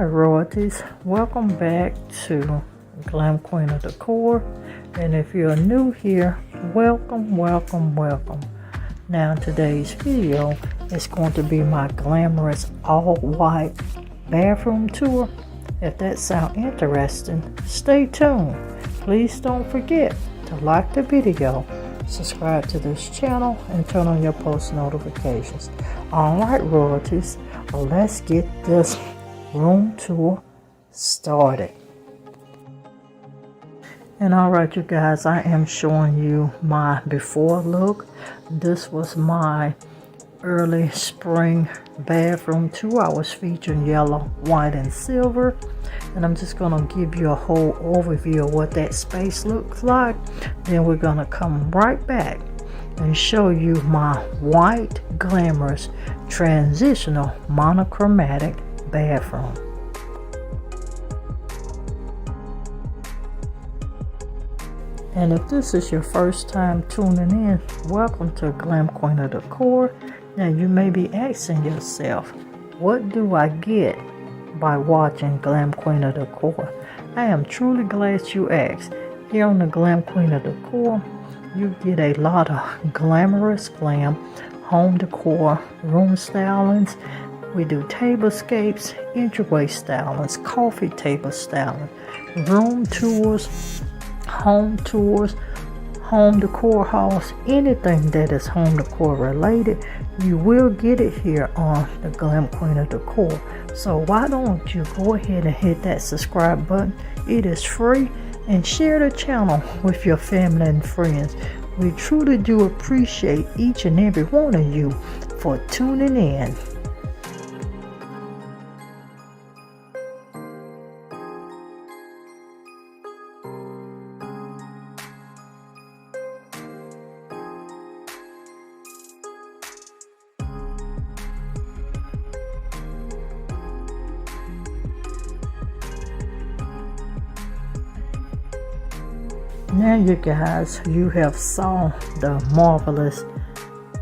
Hi royalties, welcome back to Glam Queen of Decor, and if you're new here, welcome. Now today's video is going to be my glamorous all white bathroom tour. If that sounds interesting, stay tuned. Please don't forget to like the video, subscribe to this channel, and turn on your post notifications. Alright royalties, let's get this room tour started. And alright you guys, I am showing you my before look. This was my early spring bathroom tour. I was featuring yellow, white, and silver. And I'm just going to give you a whole overview of what that space looks like. Then we're going to come right back and show you my white glamorous transitional monochromatic bathroom. And if this is your first time tuning in, welcome to Glam Queen of Decor. Now you may be asking yourself, what do I get by watching Glam Queen of Decor? I am truly glad you asked. Here on the Glam Queen of Decor, you get a lot of glamorous glam, home decor, room stylings. We do tablescapes, entryway stylings, coffee table styling, room tours, home decor hauls, anything that is home decor related, you will get it here on the Glam Queen of Decor. So why don't you go ahead and hit that subscribe button? It is free, and share the channel with your family and friends. We truly do appreciate each and every one of you for tuning in. Now you guys, you have saw the marvelous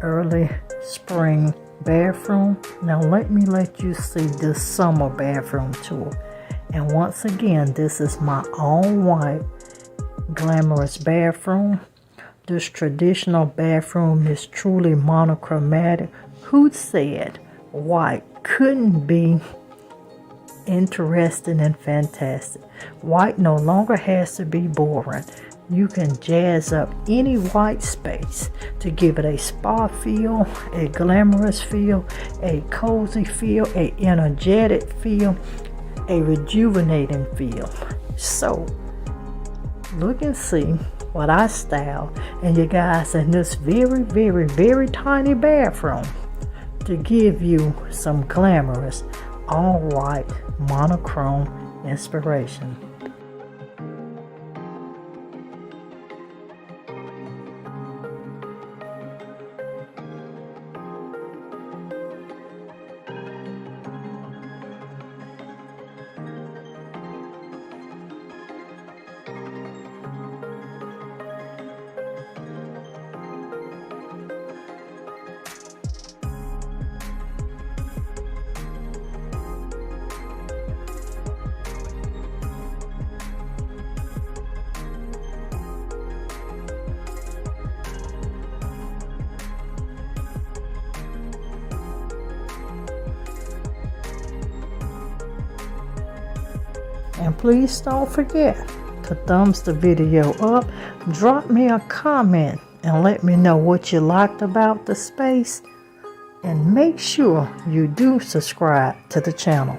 early spring bathroom. Now let you see this summer bathroom tour. And once again, this is my all white glamorous bathroom. This traditional bathroom is truly monochromatic. Who said white couldn't be interesting and fantastic? White no longer has to be boring. You can jazz up any white space to give it a spa feel, a glamorous feel, a cozy feel, a energetic feel, a rejuvenating feel. So look and see what I style, and you guys, in this very tiny bathroom to give you some glamorous all white monochrome inspiration. And please don't forget to thumbs the video up, drop me a comment, and let me know what you liked about the space. And make sure you do subscribe to the channel.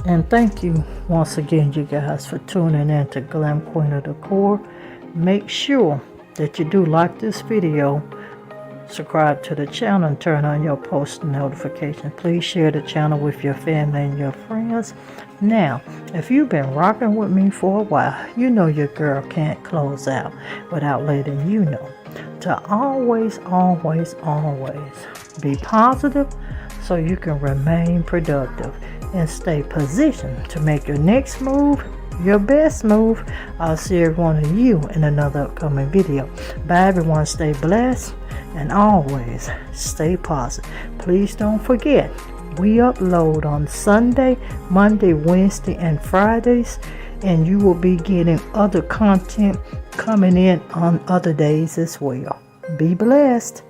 And thank you once again, you guys, for tuning in to Glam Queen of Decor. Make sure that you do like this video, subscribe to the channel, and turn on your post notification. Please share the channel with your family and your friends. Now, if you've been rocking with me for a while, you know your girl can't close out without letting you know to always be positive so you can remain productive and stay positioned to make your next move your best move. I'll see every one of you in another upcoming video. Bye everyone, stay blessed and always stay positive. Please don't forget, we upload on Sunday, Monday, Wednesday, and Fridays, and you will be getting other content coming in on other days as well. Be blessed.